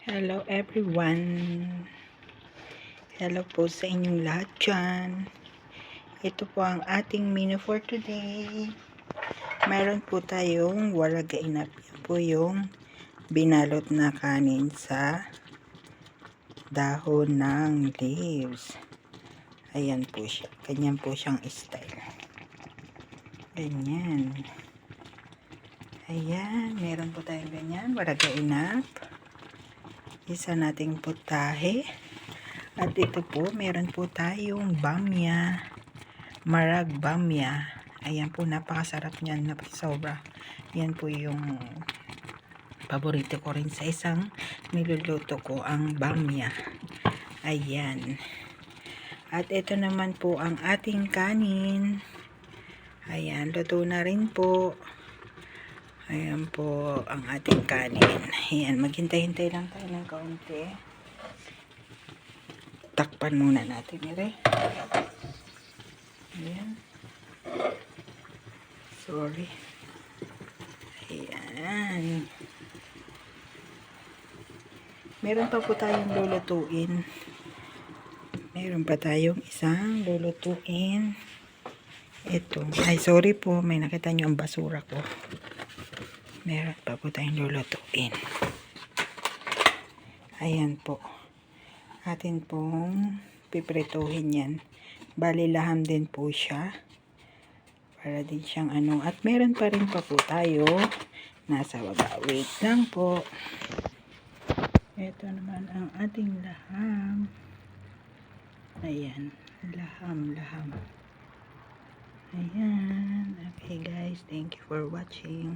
Hello everyone. Hello po sa inyong lahat dyan. Ito po ang ating menu for today. Meron po tayong waragainap. Yan po yung binalot na kanin sa dahon ng leaves. Ayan po siya. Ganyan po siyang style. Ganyan. Ayan. Meron po tayong ganyan. Waragainap. Isa nating putahe. At ito po, meron po tayong bamya. Marag bamya. Ayan po, napakasarap niyan na sobra. Yan po yung paborito ko rin sa isang niluluto ko, ang bamya. Ayan. At ito naman po ang ating kanin. Ayan, luto na rin po. Ayan po ang ating kanin. Ayan, maghintay-hintay lang tayo ng kaunti. Takpan muna natin ire. Ayan. Sorry. Ayan. Meron pa po tayong lulutuin. Meron pa tayong isang lulutuin. Ito. Ay, sorry po. May nakita nyo ang basura ko. Meron pa po tayong lulutuin. Ayan po. Atin pong piprituhin yan. Bali, laham din po siya. Para din siyang ano. At meron pa rin pa po tayo nasa baba. Wait lang po. Ito naman ang ating laham. Ayan. Laham. Ayan. Okay guys. Thank you for watching.